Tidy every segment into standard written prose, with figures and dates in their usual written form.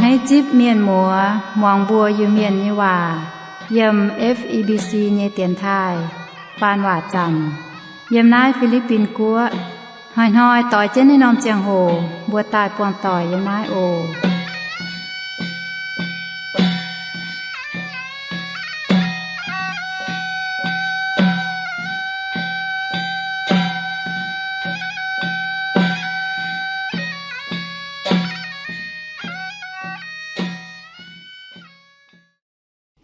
ให้จิบเมียนหมัวมองบัวอยู่เมียนนี่ว่าเยี่ยม FEBC เนเตียนไทยปานว่าจันเยี่ยมนายฟิลิปปินส์กัวหอยต่อยเจ้นในนอมเจียงโหบัวตายปวงต่อยเยี่ยมนายโอ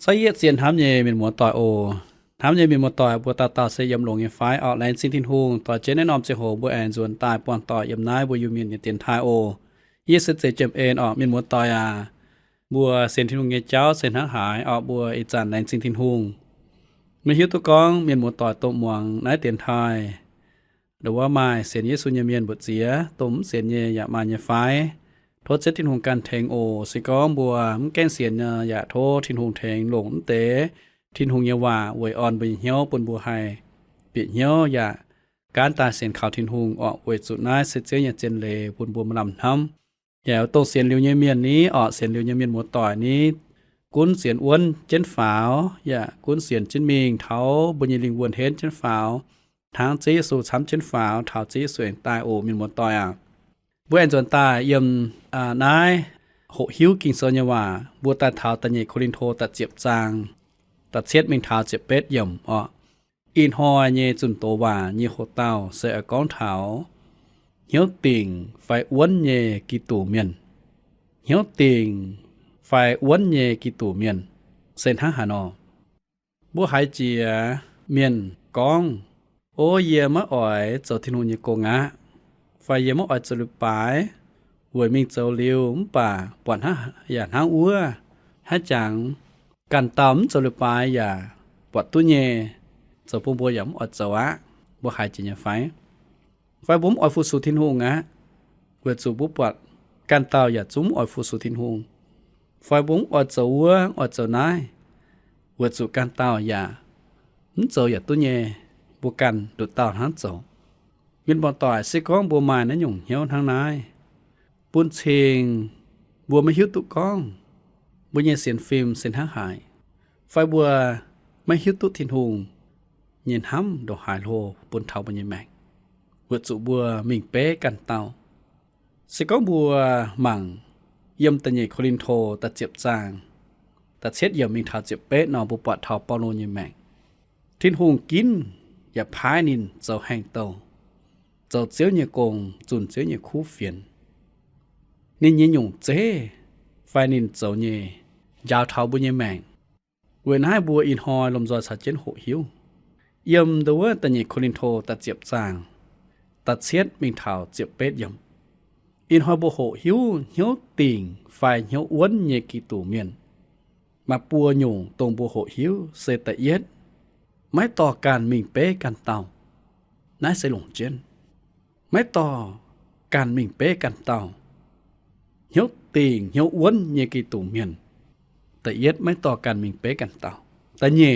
ใช้เสียนทำเย่เป็นหมวดต่อยโอทำเย่เป็นหมวดต่อยบัวตาเสียยำลงยังไฟออกแลนซินทินฮุงต่อเจนแนะนำเจโหบัวแอนส่วนตายปอนต่อยยำนายบัวยูมินเตียนไทโอ20เจมเอ็นออกเป็นหมวดต่อยบัวเสียนทินฮุงเงเจ้าเสียนทั้งหายออกบัวอีจันแลนซินทินฮุงมีฮิวตุกองเป็นหมวดต่อยตบหมวงนายเตียนไทยหรือว่าไม้เสียนเยสุญญเมียนบทเสียตุ่มเสียนเยยามาเยไฟโทษเจ็ดทินหงการเทงโอสิก้อมบัวมแก้งเสียนอย่าโทษทินหงเทงหลงเตะทินหงเยาว่าอวยอ่อนไปเหี้ยวปนบัวไฮเปียเหี้ยวอย่าการตาเสียนข่าวทินหงออกอวยสุดน้ายเสเจอย่าเจนเลปนบัวมาลำทำอย่าโตเสียนเลียวเยเมียนนี้ออกเสียนเลียวเยเมียนหมดต่อยนี้กุ้นเสียนอ้วนเจนฝาวอย่ากุ้นเสียนเจนมิงเท้าบุญยลิงวนเฮนเจนฝาวทางเจสู่ช้ำเจนฝาวเท้าเจสวยตายโอมีหมดต่อยบัวแอนจวนตายเยี่ยมนายหกหิวกิงโซนยว่าบัวตาเท้าตะเนโคลินโทตัดเจ็บจางตัดเช็ดเมงเท้าเจ็บเป็ดเยี่ยมอินหอยเยจุนโตว่าเยโคเต้าเสอก้อนเท้าเหี่ยวติ่งไฟอ้วนเยกิตูเมียนเหี่ยวติ่งไฟอ้วนเยกิตูเมียนเส้นห้าหานอบัวหายเจียเมียนก้องโอเยมะอ่อยเจ้าทินุยโกงะไฟเยมะอ่อยจะลุปายหวยมิงเจ้าเลียวป่าปวนฮะอย่าหางอัวฮะจังกันตำจะลุปายอย่าปวดตุ้เยเจ้าปุ่มบัวหยำอ่อยเจ้าวะบัวหายจีนไฟบุ้มอ่อยฟูสุทินหงะเวทสูบุปวดกันเตาอย่าจุ้มอ่อยฟูสุทินหงไฟบุ้มอ่อยเจ้าวัวอ่อยเจ้านายเวทสูกันเตาอย่าเจ้าอย่าตุ้เยบัวกันดุดเตาทั้งเจ้าวินบอลต่อยสิก้องบัวไม้นั้นหยุ่งเหี้ยวทางนายปุ้นเชงบัวไม่หิวตุกองบัวเย็นเสียนฟิล์มเสียนห้างหายไฟบัวไม่หิวตุทินหงเย็นห้ำดอกหายโลปุ้นเท้าบัวเย็นแมงเวทสูบัวมิงเป๊กันเตาสิก้องบัวหมั่งเยี่ยมตะเนโคลินโทตัดเจ็บจางตัดเช็ดเยี่ยมมิงเท้าเจ็บเป๊ะนอนบุปผาเท้าปอโลเย็นแมงทินหงกินอย่าพายนินเจ้าแห่งโตเจ้าเจียวเนี่ยกงจุนเจียวเนี่ยคู่เฟียนนี่ยิ่งหยุ่งเจ้ไฟนินเจ้าเนี่ยยาวเท้าบุญเนี่ยแมงเว้นให้บัวอินหอยลมจอยสัดเจนหกหิวเยี่ยมตัวว่าตะเนี่ยโคลินโทตัดเจ็บจางตัดเช็ดมิงเท้าเจ็บเป็ดยำอินหอยบัวหกหิวเหี่ยวติ่งไฟเหี่ยวอ้วนเนี่ยกีตูเมียนมาปัวหยุ่งตรงบัวหกหิวเสตะเย็ดไม่ต่อการมิงเป๊กันเต่านายใส่หลงเจนไม่ต่อการมิงเป๊กันเต่าเหี่ยวติ่งเหี่ยวอ้วนเยกีตูเมียนแต่เย็ดไม่ต่อการมิงเป๊กันเต่าแต่เย่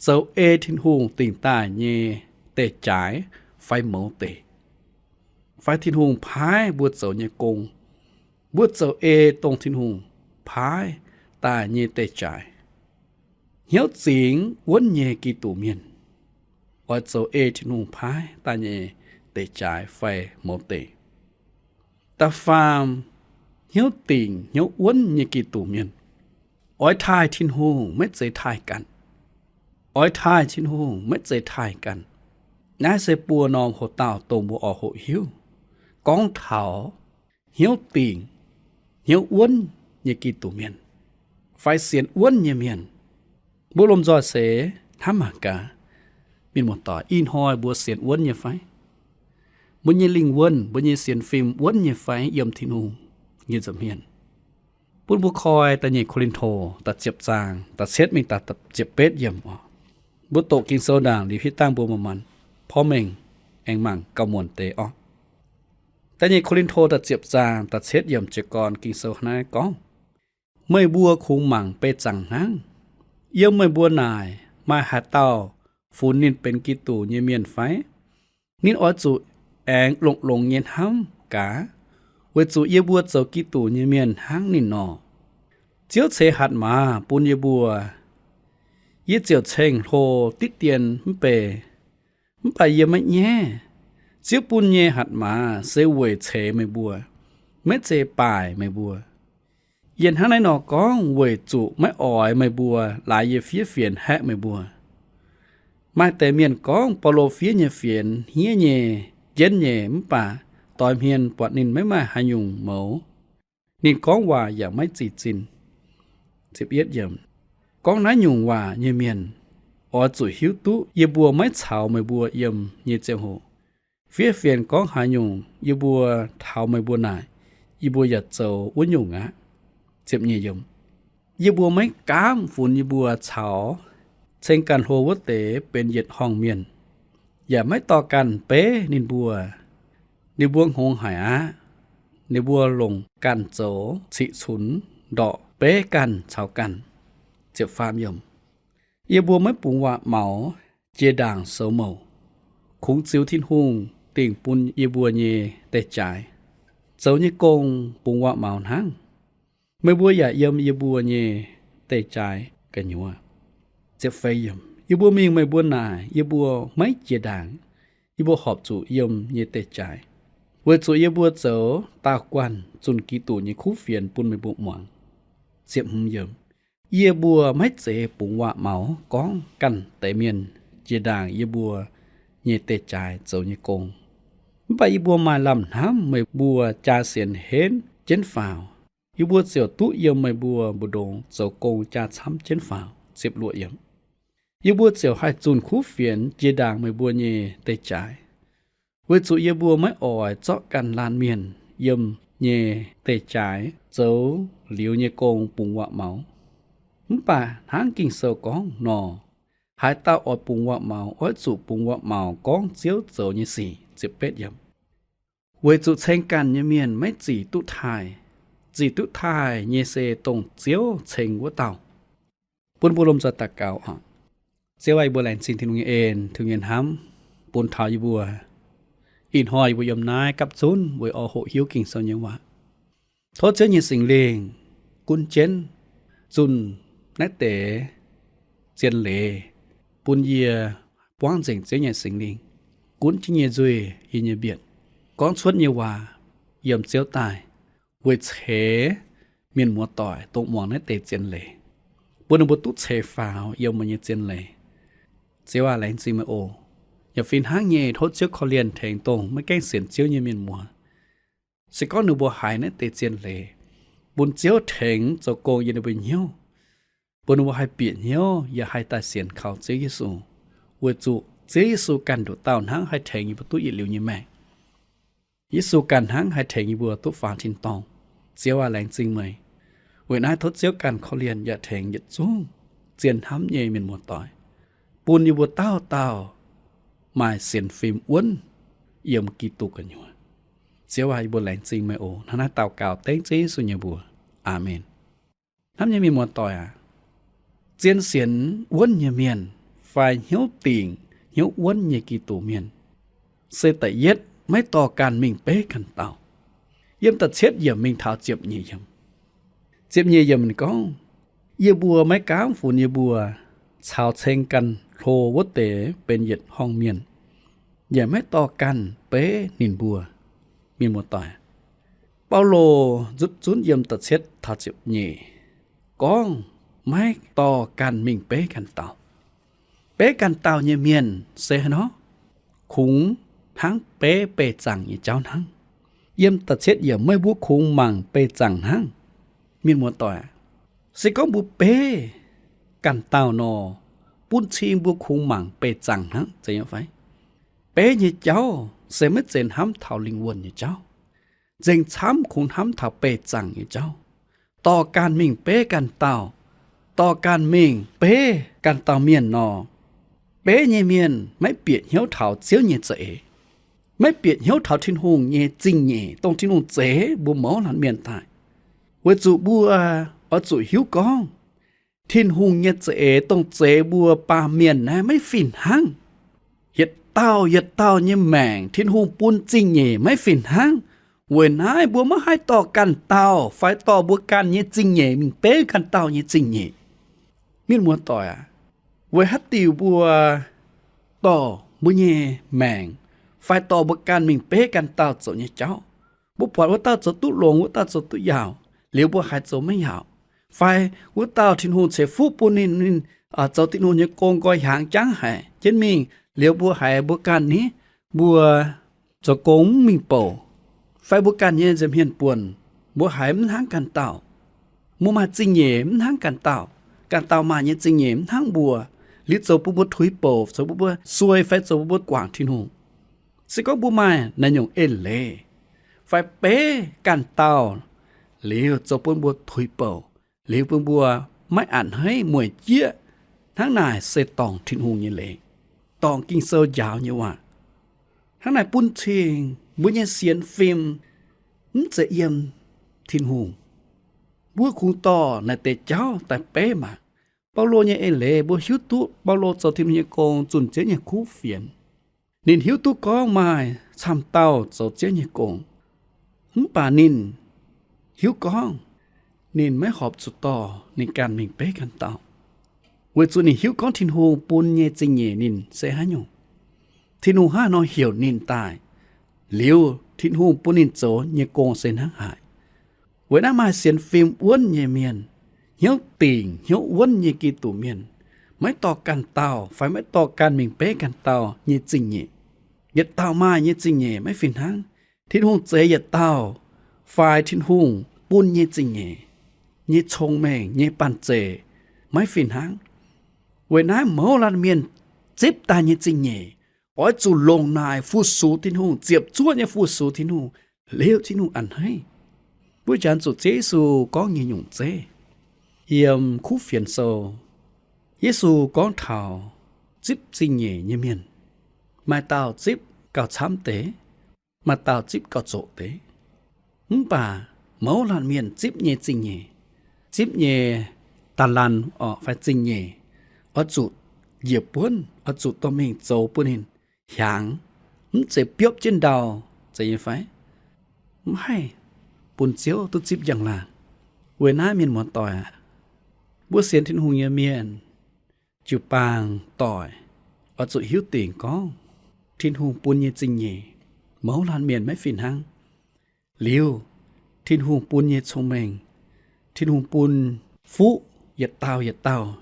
เจ้าเอทินหงติ่งตายเย่เตะจ่ายไฟเหมาเตะไฟทินหงพายบวชเจ้าเย่กงบวชเจ้าเอตรงทินหงพายตายเย่เตะจ่ายเหี่ยวสิงอ้วนเย่กีตูเมียนอดเจ้าเอทินหงพายตายเย่เตะจ่ายไฟโมเตตาฟามเหี่ยวติ่งเหี่ยวอ้วนเยกีตูเมียนอ้อยทายทินหงไม่ใจทายกันอ้อยทายทินหงไม่ใจทายกันนายเสปัวนอมโหเต่าตรงบัวอโหหิวกองเถาเหี่ยวติ่งเหี่ยวอ้วนเยกีตูเมียนไฟเสียนอ้วนเยเมียนบัวลมจอเสทำหากาบินหมดต่ออินหอยบัวเสียนอ้วนเยไฟบุญยลิงวนบุญยเสียนฟิล์มวนยไฟเยี่ยมทินูเยี่ยมจำเฮียนปุ่นบุคอยตะเนโคลินโทตัดเจ็บจางตัดเช็ดมิงตัดเจ็บเป็ดเยี่ยมบุโตกินโซด่างหรือพิตั้งบัวมันพ่อเมงแองมังกำมวนเตอตะเนโคลินโทตัดเจ็บจางตัดเช็ดเยี่ยมเจกรกินโซนายก้องเมื่อบัวคุงมังเป็ดจังหังเยี่ยมเมื่อบัวนายมาหาเต้าฟูนินเป็นกิตูเยเมียนไฟนินอจุแองลงเย็นห้ำกา với chủ yêu bùa dầu kỹ tủ như miền háng nín nọ chiếu chế hạt mà bún yêu bùa yêu chiều chênh hồ tít tiền bề bà yêu mấy nhé chiếu bún nhé hạt mà sẽ quầy chế mày bùa mấy chế bài mày bùa yên háng này nọ có quầy chủ mấy ỏi mày bùa lại yêu phía phiền hẹ mày bùa mai tế miền có bao lô phía nhà phiền hía nhẹ dân nhẹ bà tòi miền bọn nín mấy mà hay dùng mẫu nín có hòa và mấy chỉ chín chỉ biết dầm có nói dùng hòa như miền ở chủ hiếu tú yêu bùa mấy chảo mày bùa yếm như châu hồ phía phiền có hay dùng yêu bùa thảo mày bùa này yêu bùa giật dầu uốn dùng á chậm như dầm yêu bùa mấy cám phun yêu bùa chảo trên căn hồ quốc tếเป็นnhiệt hong miềnอย่าไม่ต่อกันเป๊นินบัวนิบวงหงหายะนิบัวลงกันโจสิฉุนดอกเป๊กันชาวกันเจ็บฟามยมเยบัวไม่ปุงว่าเหมาเจด่างโสเมาคงจิวทิ้นหุงติ่งปุนเยบัวเยเตจ่ายเจ้าเยกงปุงว่าเหมาทั้งไม่บัวอย่ายมเยบัวเยเตจ่ายกันยัวเจ็บไฟยมyêu bùa mình mày buôn nài yêu bùa mấy chia đảng yêu bùa họp chủ yếm như tê trái với chủ yêu bùa dấu tao quan chun ký tủ như khúc phiền bùn mày bụng mỏng diệm hung yếm yêu bùa mấy chế bụng họa máu có căn tế miền chia đảng yêu bùa như tê trái dấu như công và yêu bùa mà làm hám mày bùa cha xiên hến chén phào yêu bùa dấu tụ yêu mày bùa bùa đồng dấu công cha chăm chén phào diệp lụa yếm yêu bùa chiều hai chun khú phiền chia đàng mày bùa nhẹ tê trái với chủ yêu bùa mấy ỏi chọกันlan miền yếm nhẹ tê trái dấu liu nhẹ công bùng quạ máu bà háng kinh sâu con nò hai tao ỏi bùng quạ máu ỏi chủ bùng quạ máu con chiếu dấu như xì chụp bết yếm với chủ tranhกันnhư miền mấy chỉ tụ thai nhẹ xe tông chiếu tranh của tàu buôn bùa lom giật tạc cáo họเจ้าไอ้บัวแหลนสินที่ลุงเอ็นถึงเงินห้ำปูนเท้าอยู่บัวอินหอยบัวยมนายกับซุนบัวอโหหิวกิ่งเสายังวะโทษเจ้าเนี่ยสิงเลงกุนเจนซุนนักเตะเจียนเล่ปูนเยียป้องเจิงเจ้าเนี่ยสิงเลงกุนที่เนี่ยจุยยินเนี่ยเบียดก้อนชดเนี่ยว่าเยี่ยมเจ้าตายเวชเฉเมียนมัวต่อยตรงมองนักเตะเจียนเล่ปูนบุตุเฉฟาวเยี่ยมมันเนี่ยเจียนเล่เจ้าอะไรจริงไหมโออย่าฟินห้างเย่ทดเจ้าคอเลียนแทงตรงไม่แกล้งเสียนเจ้าเยี่ยมินมัวสิก้อนหนูบัวหายนั่นเตเจียนเลยบุญเจ้าแทงเจ้าโกงยันเป็นเหี้ยวบุญบัวหายเปลี่ยนเหี้ยวอย่าให้ตาเสียนเขาเจ้าเยซูเวจูเจ้าเยซูกันดูเต่าห้างให้แทงยี่ประตูยี่เหลียวยี่แม่เยซูกันห้างให้แทงยี่บัวตุฝาทินตองเจ้าอะไรจริงไหมเวน่าทดเจ้ากันคอเลียนอย่าแทงยัดจู้เจียนห้ำเย่มินมัวต่อยปูนอยู่บนเต้าหมายเสียนฟิล์มอ้วนเยี่ยมกีตุกันอยู่เสียว่าอยู่บนแหลงจริงไหมโอท่านาเต่าเก่าเต้งเจ๊สุญญบัวอาเมนน้ำยังมีมวลต่อยเจียนเสียนอ้วนเนี่ยเมียนไฟเหี้ยวติ่งเหี้ยวอ้วนเนี่ยกีตุเมียนเสแต่เย็ดไม่ต่อการมิงเป๊ะกันเต่าเยี่ยมตัดเช็ดเยี่ยมมิงเท้าเจ็บเยี่ยมเจ็บเยี่ยมมันก็เยี่ยบัวไม่ก้าวฝุ่นเยี่ยบัวชาวเชงกันโทวัตเตเป็นเหยียดห้องเมียนอย่าไม่ต่อกันเป๊นินบัวมีหมดต่อยเปาโลจุดจุนเยี่ยมตัดเช็ดทัดเจ็บเย่ก้องไม่ต่อกันมิงเป๊กันเต่าเป๊กันเต่าเยี่ยเมียนเสเนาะขุงทั้งเป๊เปจังยี่เจ้าทั้งเยี่ยมตัดเช็ดเยี่ยมไม่บุขุงมังเปจังทั้งมีหมดต่อยสิก็บุเป๊กันเต่านอปุ่นชิงบุคุงหมั่งเปจังนะจะยังไงเป๊ยี่เจ้าเสไม่เจนห้ำเท่าลิงวนยี่เจ้าเจงช้ำคงห้ำเท่าเปจังยี่เจ้าต่อการมิงเป๊กันเต่าต่อการมิงเป๊กันเต่าเมียนนอเป๊ยี่เมียนไม่เปียกเหี้ยวเท่าเจียวยี่เจ๋ไม่เปียกเหี้ยวเท่าทิ้งหงยี่จริงยี่ตรงทิ้งหงเจ๋บัวหมอหลันเมียนตายเวจูบัวเอาจูหิวกองทิ้นหุงเย็ดเจ๋ต้องเจ๋บัวปลาเมียนนะไม่ฝิ่นหังเย็ดเต้าเย็ดเต้าเนี่ยแมงทิ้นหุงปูนจริงเย่ไม่ฝิ่นหัง When I bua mà hai tỏ căn tàu, phải tỏ bua căn như chính nhẹ, mình bế căn tàu như chính nhẹ. Mình muốn tỏ à? Với hát tiêu bua tỏ bua nhẹ màng, phải tỏ bua căn mình bế căn tàu chỗ như cháu. Bua bỏ bua tàu chỗ tụ lộn, bua tàu chỗ tụ yào, liệu bua hai chỗ mấy yào. Phải bua tàu thiên hồn sẽ phút bua nên chỗ thiên hồn như con coi hạng trắng hại. Trên mình, liệu bua hai bua căn ní, bua chỗ cống mình bổ. Phải bố can nhé dùm hiền buồn, bố hải mình hăng can tạo. Mô mà chính nhé mình hăng can tạo mà nhé chính nhé mình hăng bùa. Lít dấu bố thúi bổ, dấu bố xuôi phải dấu bố quảng thiên hùng. Sẽ có bố mà nà nhung ên lệ. Phải bế can tạo, liêu dấu bố thúi bổ, liêu bố mãi ảnh hay mùi chia. Tháng này sẽ tòng thiên hùng như lệ. Tòng kinh sơ giáo như vậy. Tháng này bún thiên, bố nhé xiên phim, sẽ yếm thiên hùng. Bố khung to là tệ cháu tại bé mà. Bao lô nhé ê lệ bố hiếu tụ, bao lô cho thiên nhé con chuẩn chế nhé khú phiền. Nên hiếu tụ có mai, xăm tao cho chế nhé con. Bà nên hiếu con, nên mấy họp chút to, nên càng mình bé càng tao. Với chú nên hiếu con thiên hùng bún nhé chính nhé nên sẽ hả nhung. Thiên hùng hả nó hiểu nên tài. Liêu thiên hùng bún nên chỗ nhé con sẽ hãng hại. Với đã mà xem phim uốn nhé miền. Hiếu tình, hiếu uốn nhé kỳ tủ miền. Mấy tỏ can tàu, phải mấy tỏ can mình bé can tàu nhé trình nhé. Nhật tàu mà nhé trình nhé mấy phiền hãng. Thiên hùng chế nhật tàu, phải thiên hùng bún nhé trình nhé. Nhé trông mèng, nhé bàn chế, mấy phiền hãng. Với nãy mẫu lần miền, chếp ta nhé trình nhé. Ôi chú lông này phu số thiên hùng, diệp chúa nhé phu số thiên hùng. Liệu thiên hùng ăn hay. Bữa chẳng chú chế xu có nghe nhung chế. Yếm khu phiền sâu. Giê-xu có thảo díp trình nhẹ như miền. Mà tao díp cao chám tế. Mà tao díp cao chỗ tế. Bà mẫu lần miền díp nhẹ trình nhẹ. Díp nhẹ tà lần phải trình nhẹ. Ở chủ dịp buôn. Ở chủ tòa mình dấu buôn hình. Hãng. Sẽ biếp trên đầu. Sẽ như phải. Hay. Bùn chiếu tôi díp chẳng là. Với nãy miền muốn tỏi à. Bữa xuyên thiên hùng như miền. Chú bàng tỏi. Ở chỗ hiếu tình có. Thiên hùng buôn như trình nhẹ. Mẫu lan miền mấy phiền hăng. Liêu. Thiên hùng buôn như thông mình. Thiên hùng buôn phú. Yết tao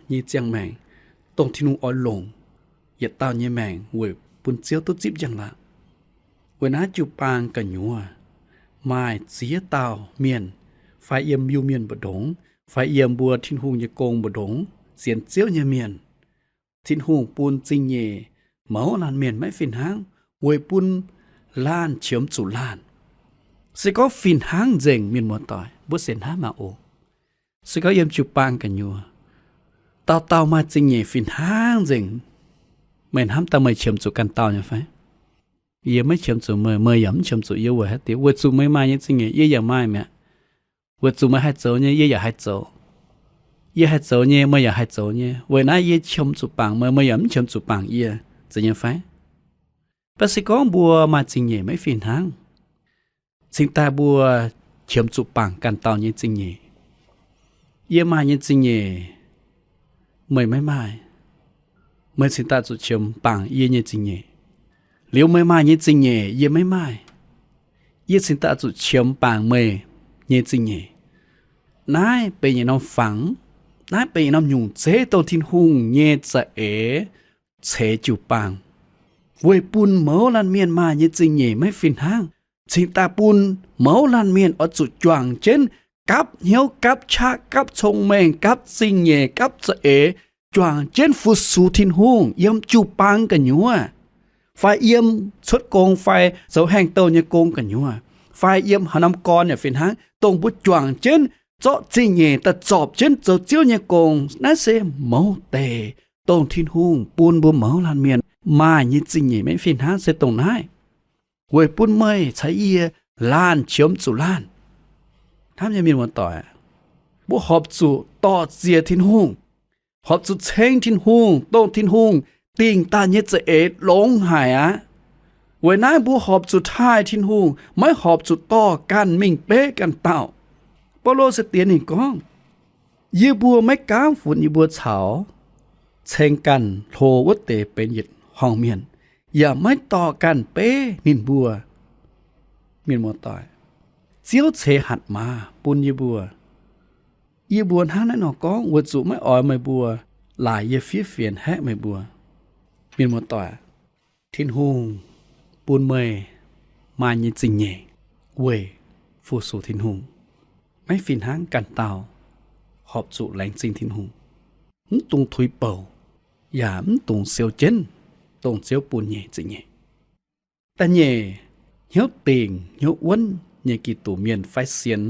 như chẳng màng. Tổng thiên hùng oi lồng. Yết tao như màng. Với bùn chiếu tốt díp chẳng là. Với nãy chú bàng cả nhúa. Mai dĩa tao miền. Phải yếm yêu miền bờ đống. Phải yếm bùa thiên hùng như công bờ đống. Xiên chiếu như miền. Thiên hùng buôn trình nhẹ. Mẫu lan miền mấy phiền háng. Với buôn lan chiếm chủ lan. Sẽ có phiền háng dành miền một tỏi. Bữa xên há mà ổ. Sẽ có yếm chụp bang cả nhùa. Tao mà trình nhẹ phiền háng dành. Mình hám tao mới chiếm chủ căn tao như phải. Yếm mấy chiếm chủ mời yếm chiếm chủ yêu với hết tiếng. Với chủ mấy mai như trình nhẹ. Yêu giờ mai mẹ. Với chủ mấy hai chỗ nhé. Yêu giờ hai chỗ. Yêu hai chỗ nhé. Mới giờ hai chỗ nhé. Với nãy yêu chiếm chủ bang. Mới yếm chiếm chủ bang yêu. Chỉ như phải. Bác sĩ có bùa mà trình nhẹ mấy phiền háng. Chính ta bùa chiếm chủ bang căn tao như trình nhẹ. Yêu mai như trình nhẹ. Mấy mai. Mới chính ta chủ chiếm bang yêu như trình nhẹ. Nếu mấy mai như trình nhẹ. Yêu mấy mai. Yêu chính ta chủ chiếm bang mây như trình nhẹ. Nãy bây giờ nó phẳng. Nãy bây giờ nó nhung chế tàu thiên hùng nhẹ trả ế. Chế chủ bang. Với bùn mẫu lan miền mà như trình nhẹ mấy phiền hang. Chính ta bùn mẫu lan miền ở chủ choàng trên. Cắp hiếu cắp cha cắp thông mệnh cắp trình nhẹ cắp trả ế. Choàng trên phụ su thiên hùng. Yếm chủ bang cả nhúa. Phải yếm xuất công phải dấu hành tàu như công cả nhúa. Phải yếm hà năm con ở phiền hang. Tổng bút choàng trên. Cho trình nhẹ ta chọp trên dấu chiếu như công. Nó sẽ mẫu tề. Tổng thiên hùng bùn bùn mẫu lan miền. Mà như trình nhẹ mấy phiền hang sẽ tổng nái. Với bùn mây cháy yê lan chiếm chủ lan. Tham gia miền một tỏi. Bố họp chủ tỏ dìa thiên hùng. Họp chủ chênh thiên hùng, tổng thiên hùng. Tình ta nhất sẽ ế lông hải á. เวยน้าบัวหอบสุดท้ายทิ้นหูไม่หอบสุดต่อกันมิ่งเป๊ะกันเต่าปโลสเตียนอีกก้องยีบัวไม่ก้ามฝุ่นยีบัวเฉาเชงกันโทวัดเตเป็นหยิดห้องเมียนอย่าไม่ต่อกันเป๊ะนินบัวเมียนมัวต่อยเจียวเชหัดมาปุนยีบัวห้านั่นหนอก้องวัดสุไม่อ่อยไม่บัวหลายเยฟีเฟียนแฮะไม่บัวเมียนมัวต่อยทิ้นหูปูนเมยมายินจริงเย่เว่ยฟูสู่ทิ้นหูไม่ฟินห้างกันเตาหอบสู่แหลงจริงทิ้นหูตุงถุยเป่าอย่าตุงเซียวเจนตุงเซียวปูนเย่จริงเย่แต่เย่เหี้ยวติงเหี้ยวอ้วนเย่กี่ตู่เมียนไฟเสียน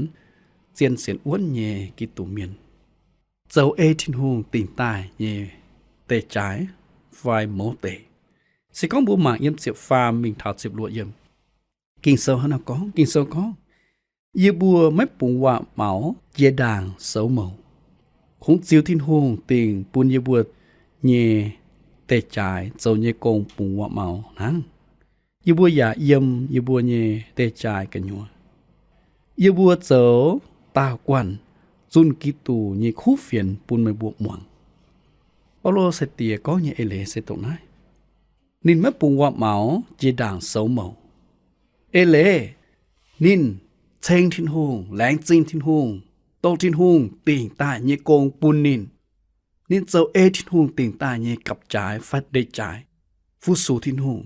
เจียนเสียนอ้วนเย่กี่ตู่เมียนเจ้าเอทิ้นหูติงตายเย่เตะจ่ายไฟโมเตสิก้องบัวหมากเยี่ยมเสียบฟาร์มมิงถาวเสียบลวดเยี่ยมกินเซลฮะนะก้องกินเซลก้องยีบัวไม่ปุ่งว่าเหมาเจียด่างเสาเหมาคงจิวทิ้นหงติงปุนยีบัวเย่เตะจ่ายเจ้าเย่กงปุ่งว่าเหมานั่งยีบัวอย่าเยี่ยมยีบัวเย่เตะจ่ายกันยัวยีบัวเจ้าตากวนจุนกิตูเย่คู่เฟียนปุนไม่บวกหม่วงปโลเสตียก็เย่เอเลเสตกนั้นนินไม่ปุ่งว่าเหมาเจด่างเสาเหมาเอเล่นินเชงทิ้นหงแหลงจิงทิ้นหงโตทิ้นหงติ่งตาเยกงปุนนินเจ้าเอทิ้นหงติ่งตาเยกับจ่ายฟัดได้จ่ายฟูสูทิ้นหง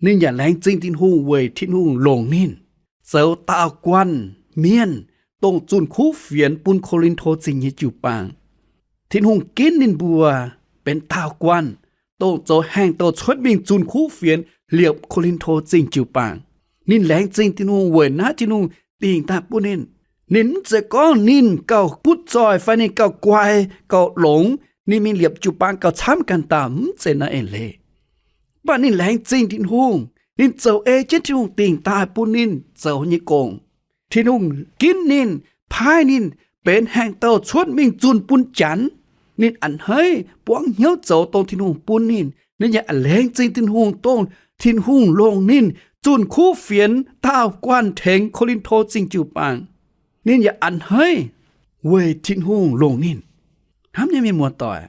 นินอย่าแหลงจิงทิ้นหงเวยทิ้นหงลงนินเจ้าตากวนเมียนตรงจุนคู่เฟียนปุนโคลินโทจิงเยจูปางทิ้นหงกินนินบัวเป็นตากวนโตโจแห้งโตชดบิงจุนคู่เฟียนเหลียบโคลินโทจิงจิวปางนินแหลงจริงที่นูเวยนะที่นูติงตาปุนินนินจะก้อนนินเก่าพุดจอยไฟนี่เก่าควายเก่าหลงนี่มีเหลียบจิวปางเก่าช้ำกันตามเจนะเอเล่บ้านนินแหลงจริงที่นูนินเจ้าเอเจนที่นูติงตาปุนินเจ้าญิกงที่นูกินนินพายนินเป็นแห้งโตชดบิงจุนปุนจันนินอันเฮ้ยปวงเหี้ยวเจ้าตรงทิ้นหุงปุนนินนี่อย่าแหลงจริงทิ้นหุงตรงทิ้นหุงลงนินจุนคู่เฟียนต้าวกวนเถงโคลินโทจิงจิวปางนินอย่าอันเฮ้ยเวยทิ้นหุงลงนินห้ามยังมีมัวต่อย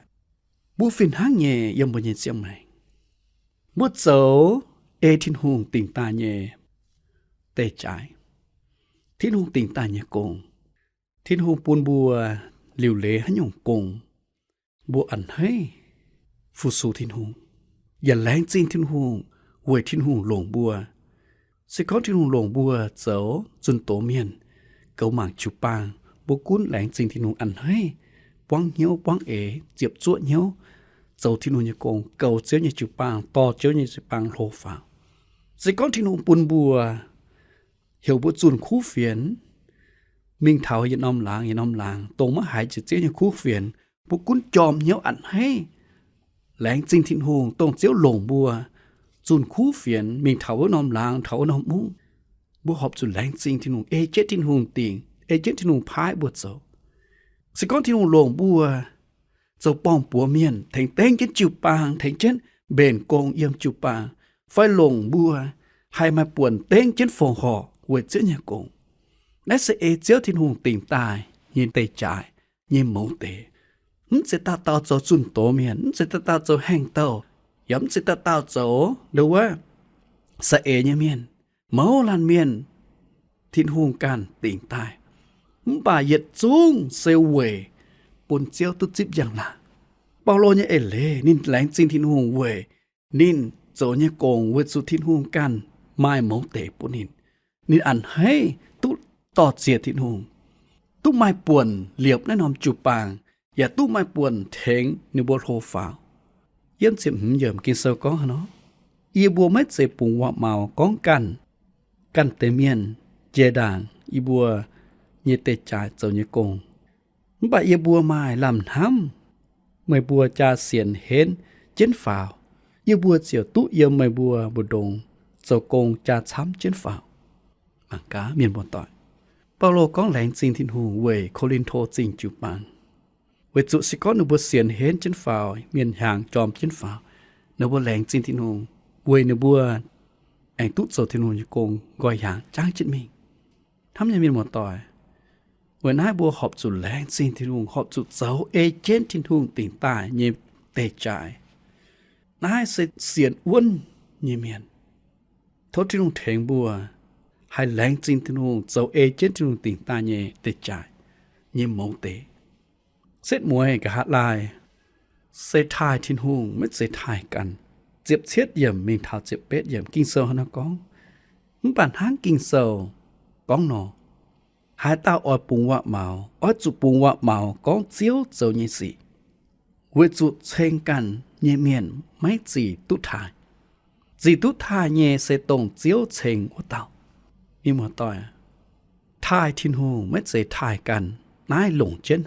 บูฟินห้างเย่ยังบ่เย็นเสียงไหมบุเจ้าเอทิ้นหุงติ่งตาเย่เตะจ่ายทิ้นหุงติ่งตาเย่กงทิ้นหุงปูนบัวหลิวเล่หันยงกงบัวอันให้ฟูสูทิ้นหงอย่าแรงจีนทิ้นหงเวยทิ้นหงหลงบัวสิเขาทิ้นหงหลงบัวเจ้าจนโตเมียนเกาหมางจุปางบกุ้นแหลงจีนทิ้นหงอันให้ป้องเหี้ยวป้องเอเจ็บจ้วเหี้ยวเจ้าทิ้นหงยกงเกาเจ้าเนี่ยจุปางต่อเจ้าเนี่ยจุปางโลฝาสิเขาทิ้นหงปุนบัวเหี่ยวบัวจุนคู่เฟียนมิงเท้ายันน้อมล้างยันน้อมล้างตรงมหายจิตเจ้าเนี่ยคู่เฟียนพวกคุณจอมเหี้ยวอันให้แหลงจริงทิ้นหงตรงเจียวหลงบัวจุนคู่เฟียนมีเถานอมลางเถานอมมุ้งบัวหอบจุนแหลงจริงทิ้นหงเอเจทิ้นหงติงเอเจทิ้นหงพายบัวเจ้าสิก้อนทิ้นหงหลงบัวเจ้าป้องปัวเมียนแทงเต้งเจนจิวปางแทงเจนเบนกงเยี่ยมจิวปางไฟหลงบัวให้มาป่วนเต้งเจนฟงห่อเวเจ้าเนี่ยกงและเสเอเจียวทิ้นหงติงตายยินเตจ่ายยินหมูเตsẽ ta tạo cho chun tổ miền sẽ ta tạo cho hàng tàu giống sẽ ta tạo cho đâu á sẽ ế như miền máu lan miền thiên hùng can tỉnh tai bà yết xuống sêu quê bồn chiêu tức chip rằng là bao lô như ế lê nên lánh xin thiên hùng quê nên chỗ như cồn với số thiên hùng can mai máu tệ bồn nên ăn hay tút tọt diệt thiên hùng tút mai buồn liệp nên hòm chụp bàngอย่าตู้ไม่ปวนเถงในบัวโทฟ้าเยี่ยมเสียมเยี่ยมกินเซลก้องเนาะอีบัวไม่เจ็บปุ่งว่าเมาก้องกันเตเมียนเจด่างอีบัวเยเตจ่ายเจ้าเยกงบะอีบัวไม่ลำทำไม่บัวจะเสียนเห็นเจนฝ่าวอีบัวเจียวตู้เยี่ยมไม่บัวบุดงเจ้ากงจะช้ำเจนฝ่าวมังกาเมียนบนต่อยเปาโลก้องแหลงจริงทินหูเว่ยโคลินโทจริงจูปังเวจุสิก้อนนบัวเสียนเห็นจินฝ่าวเมียนห่างจอมจินฝ่าวนบัวแหลงจินทินหงเวยนบัว anh tút sầu thiên hùng như côn gọi hàng trang chết mình thăm nhà miền một tỏi vừa nãy bùa họp chủ lén xin thiên hùng họp chủ dấu ê trên thiên hùng tỉnh tài như tê trại nãy sẽ xiên uốn như miền thốt thiên hùng thèn bùa hay lén xin thiên hùng dấu ê trên thiên hùng tỉnh tài như tê trại như mẫu tế xét mùi cả hạt lại sẽ thai thiên hùng mới sẽ thaiกันdiệp chết yểm mình thảo diệp bết yểm kinh sâu nó có bản háng kinh sâu có nó hai tao ở bùng vạ màu ở chụp bùng vạ màu có chiếu dầu như gì với chụp trênกันnhẹ miền mấy gì tút thai nhẹ sẽ tổng chiếu trên của tao nhưng mà tôi thai thiên hùng mới sẽ thaiกันnái lủng chết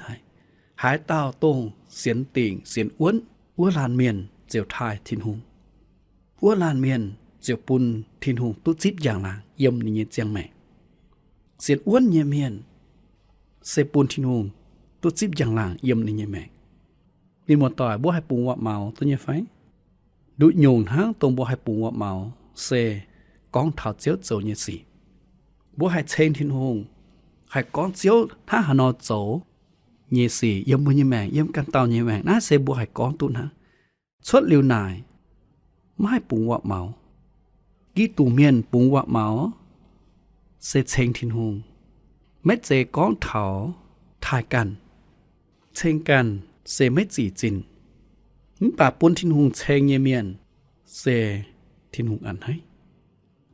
hai tao tông xiên tỉnh xiên uốn lan miền diều thai thiên hùng uốn lan miền diều bùn thiên hùng tút zip dạng là yếm như chiang mẹ xiên uốn như miền xe bùn thiên hùng tút zip dạng là yếm như mẹ đi một tỏi bố hai bùn quạ màu tôi như phải đuổi nhung háng tông bố hai bùn quạ màu xe con thảo chiếu dầu như gì bố hai trên thiên hùng hai con chiếu thá hà nó dầu như gì yếm như mẹ yếm căn tàu như mẹ ná xe bố hai con tụt hả xuất liều nải mai bùn quạ màu kỹ tù miền bùn quạ màu sẽ trên thiên hùng mấy chế con thảo thaiกันtrênกันsẽ mấy gì chín bà bún thiên hùng trên như miền sẽ thiên hùng ăn hay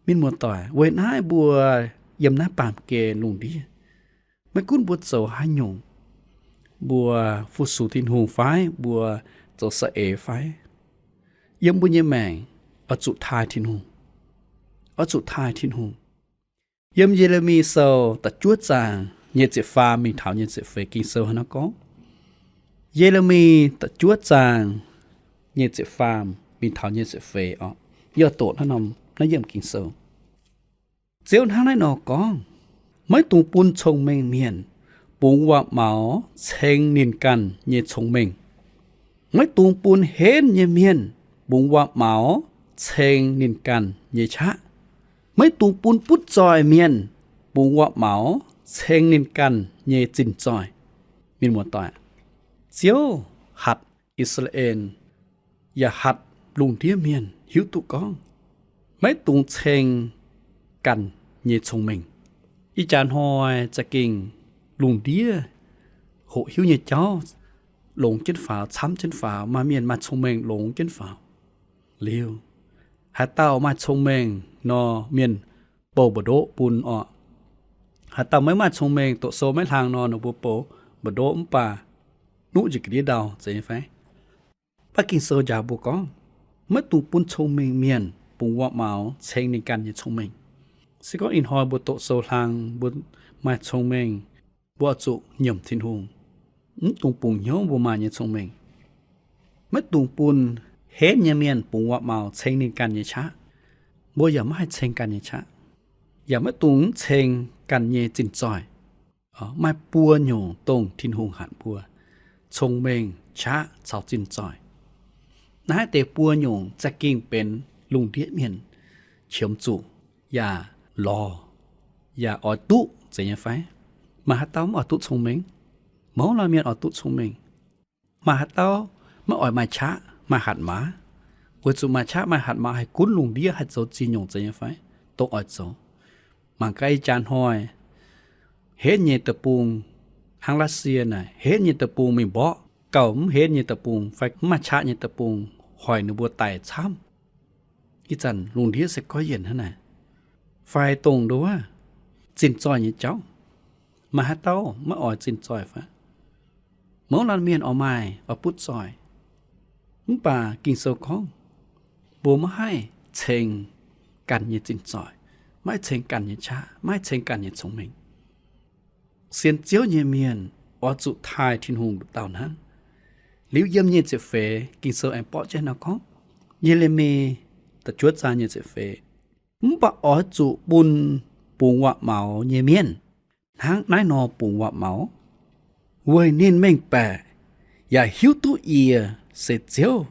miền một tỏi với nái bùa yếm ná bàm kề lùng đi mấy cún bùa dầu hai nhung bùa phụ sủ thiên hùng phái bùa dầu sợ ế phái yếm bùa như mẹ ở trụ thai thiên hùng yếm Jeremy sầu ta chuốt giang nhiệt chế pha mình thảo nhiệt chế phê kinh sầu nó có Jeremy ta chuốt giang nhiệt chế pha mình thảo nhiệt chế phê ọ giờ tổ nó nằm nó yếm kinh sầu chiếu tháng này nó có mấy tung bún trông mình miền bún quạ máu chênh nínกันnhiệt trông mình mấy tung bún hến như miền bún quạ máu chênh nínกันnhiệt chá mấy tung bún bút tròi miền bún quạ máu chênh nínกันnhiệt chinh tròi miền một tỏi chiếu hạt Israel và hạt lùng đĩa miền hiếu tụ con mấy tung chênhกันnhiệt trông mình ý chán hồiจะกิ่งลุงเดียโหหิวnhiệt cháu lồng trên pháo chấm trên pháo mà miền mặt trông mình lồng trên pháo liêu hạt tàu mặt trông mình nó miền bầu bờ đỗ bùn ọ hạt tàu mấy mặt trông mình tổ số mấy hàng nó bồ bờ đỗ bà nụ chỉ cái đầu vậy phải bắc kinh sơ già bồ con mất tung bùn trông mình miền bùn quạ máu chênh nênกันnhiệt trông mình sẽ có in hồi bộ tổ sâu hàng bộ mai thông minh bộ trụ nhầm thiên hùng tung bùng nhớ bộ mai như thông minh mất tung bùn hết nhà miền bùng quạ màu chênh nênกันnhư chá bộ giờ mai chênhกันnhư chá giờ mất tung chênhกันnhư chinh tròi mai bùa nhổ tông thiên hùng hạn bùa thông minh chá chào chinh tròi nãy để bùa nhổจะกิ่งเป็นลุงเดียmiền chiếm chủ và lò và ở tụ gì như phải mà hạt táo mà ở tụ thông minh máu là miền ở tụ thông minh mà hạt táo mà ở mai chá mà hạt má với chủ mai chá mà hạt má hay cuốn lùng đĩa hạt dấu chi nhung gì như phải tụ ở chỗ mà cái chán hồi hết nhiệt tập bùng hàng lá xia này hết nhiệt tập bùng mình bỏ cổng hết nhiệt tập bùng phải mà chá nhiệt tập bùng hỏi nó bùa tài chăm cái chân lùng đĩa sẽ có gì thế này phải tông đó chinh tròi như cháu mà hát tao mà ở chinh tròi phải mỗi lần miền ở mai ở bút tròi bà kinh sâu con bố mà hay chênhกันnhư chinh tròi mai chênhกันnhư cha mai chênhกันnhư chúng mình xiên chiếu như miền ở trụ thai thiên hùng tàu nắng liễu yếm như chữ phê kinh sâu em bỏ trên nó có như lê mê ta chuốt ra như chữ phê bà ở trụ bùn quạ máu như miền tháng nái nọ bùn quạ máu với nên mình bè và hiếu tụ sẽ chiếu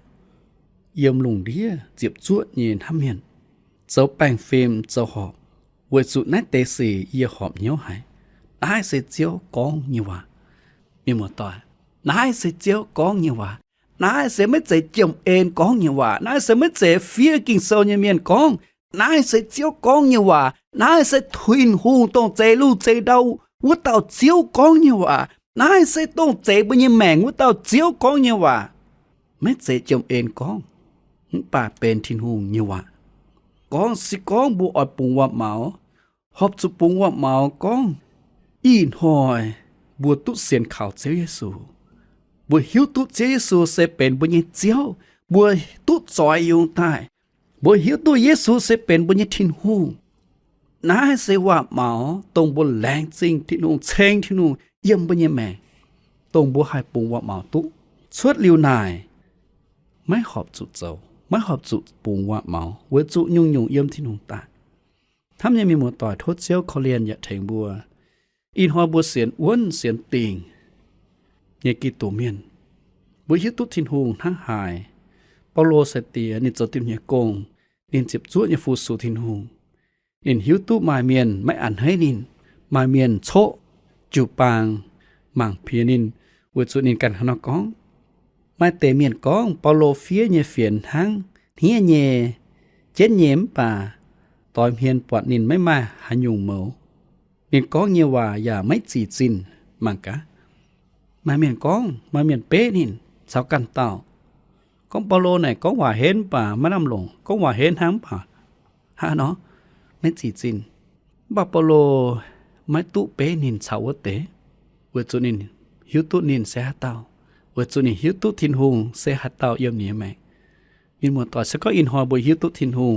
yếm lùng đĩa diệp chuột nhìn hăm miền dấu bang phim dấu họp với sự nét tế sĩ yêu họp nhớ hay nãy sẽ chiếu con như vậy nhưng mà tôi nãy sẽ chiếu con như vậy nãy sẽ mới dạy chồng em con như vậy nãy sẽ mới dạy phía kinh sâu như miền con nãy sẽ chiếu con như vậy nãy sẽ thuyền hùng tông dạy lưu dạy đâu với tao chiếu con như vậy nãy sẽ tông dạy bao nhiêu mẹ với tao chiếu con như vậy mới dạy chồng em con bà bên thiên hùng như vậy con sẽ con bộ ở bùng hoa máu họp chụp bùng hoa máu con in hỏi bộ tút xiên khảo chế Giêsu bộ hiếu tút chế Giêsu sẽเป็นbộ nhiêu chiếu bộ tút giỏi用tai bộ hiếu tút Giêsu sẽเป็นbộ nhiêu thiên hùng nãy sẽ hoa máu tông bộ lãng chính thiên hùng chen thiên hùng yếm bộ nhiêu mẹ tông bộ hai bùng hoa máu tút suốt liu nàyไม่หอบจุดเจ้าไม่หอบจุดปูงว่าเมาเวจุยุ่งยุ่งเยี่ยมที่นุ่งตาทำยังมีหมวดต่อยทดเจ้าเขาเรียนอย่าเถงบัวอินหัวบัวเสียนอ้วนเสียนติงเยกิตัวเมียนบัวฮิตุทินหงทั้งหายเปาโลเสตีนิจติมเยกงนินจิบจุยฟูสูทินหงนินฮิวตุมาเมียนไม่อ่านให้นินมาเมียนโชจูปางมังเพียนินเวจุนินกันขนกองมาเตเมียนกองเปาโลเฟียเยเฟียนทั้งเฮียเยเจ็ดเยมป่าตอยเพียนปวดนินไม่มาหันยุงเมานินกองเยว่าอย่าไม่จีจินมังกะมาเมียนกองมาเมียนเป้นินสาวกันเต่ากองเปาโลไหนกองว่าเห็นป่ามาดำลงกองว่าเห็นทั้งป่าฮะเนาะไม่จีจินบาเปาโลไม่ตุเป้นินสาวเตเวจุนินหิวตุนินเสียเต่าเวจุนี่ฮิวตุทินหงเสหัตเต่าเยี่ยมเนี่ยแม่อินหมวดต่อสักก็อินหอยบัวฮิวตุทินหง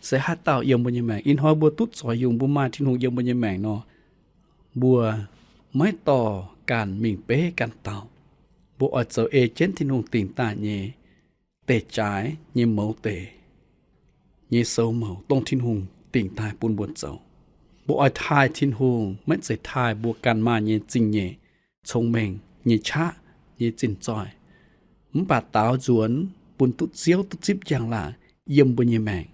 เสหัตเต่าเยี่ยมบนยี่แม่อินหอยบัวตุดสอยยุงบัวมาทินหงเยี่ยมบนยี่แม่เนาะบัวไม่ต่อการมิ่งเป้กันเต่าบัวอดเจอเอเจนทินหงติ่งตาเย่เตะจ่ายเย่เมาเตะเย่เสาเมาตรงทินหงติ่งตายปุ่นบนเจ้าบัวอดทายทินหงไม่ใช่ทายบัวกันมาเย่จริงเย่ชงเมงเย่ชะยี่จินจอยมึงป่าตาวจวนปุ่นตุ๊ดเสียวตุ๊ดจิบอย่างละเยี่ยมบนยี่แมง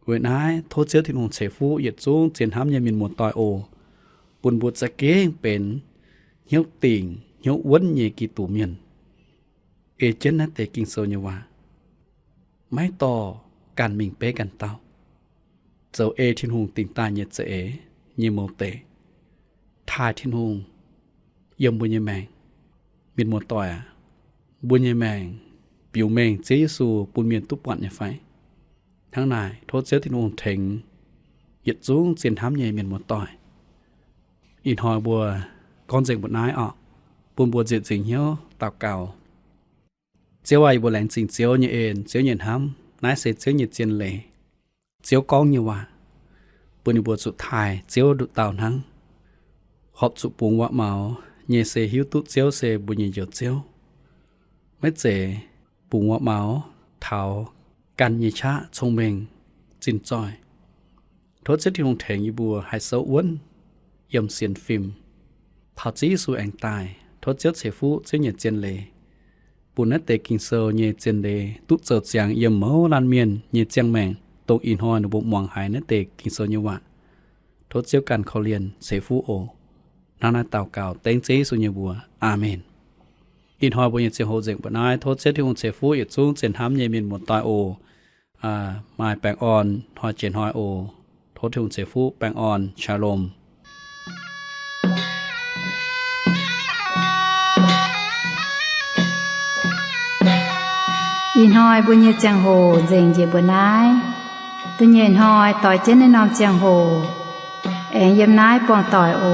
เวนายโทษเจ้าที่นงเฉฟูเหยียดจูงเจียนห้ำยามินหมวดตอยโอปุ่นบวชจะเก้งเป็นเหี้ยวติ่งเหี้ยวอ้วนเยกีตูเมียนเอเจนนั่นแต่กิงโซเนว่าไม่ต่อการมิงเป้กันเต้าเจ้าเอทินหงติ่งตาเยเจเอเยโมเตทายทินหงเยี่ยมบนยี่แมงมินหมดต่อยบุญยแมงปิวแมงเจสูปุ่นเมียนตุปวันยไฟทั้งนายโทษเจ้าที่นงเถงเหยียดจูงเสียนทำใหญ่เมียนหมดต่อยอินหอยบัวก้อนเจงบดนายออกปุ่นบัวเจ็ดจิงเหี้ยวตาเก่าเจ้าไว้บัวแหลงจิงเจ้าเยเอ็นเจ้าเย็นทำนายเสร็จเจ้าเย็นเจียนเลยเจ้าก้องเยว่าปุ่นบัวสุดท้ายเจ้าดุเต่าทั้งหอบสุปุงวะเมาเยเสหิวตุเจียวเสบุญเยเจียวไม่เจปุงวะเมาเท้ากันเยชะชงเมงจินจอยทศเจ้าที่ลงแทงยีบัวหายเสาอ้วนเยี่ยมเสียนฟิล์มเผาจีสู่แองตายทศเจ้าเสฟูเจ้าเยเจียนเลยปุ่นนัดเตกิงเซอเยเจียนเลยตุเจิดเจียงเยี่ยมเมาลานเมียนเยเจียงแมงตรงอินฮอยในบุกมองหายนัดเตกิงเซอเยวะทศเจ้ากันเขาเรียนเสฟูโอนานาเต่าเก่าเต็งเจสุญญบัวอาเมนอินหอยบุญเจโฮเจงปนายโทษเจที่องเจฟูอิจุงเจนทำเยมินหมดตายโอมายแปงออนหอยเจนหอยโอโทษที่องเจฟูแปงออนชาลมอินหอยบุญเจงโฮเจงเยบุนายตุญเย็นหอยต่อยเจนในนอมเจงโฮเอ็งเยี่ยมนายปวงต่อยโอ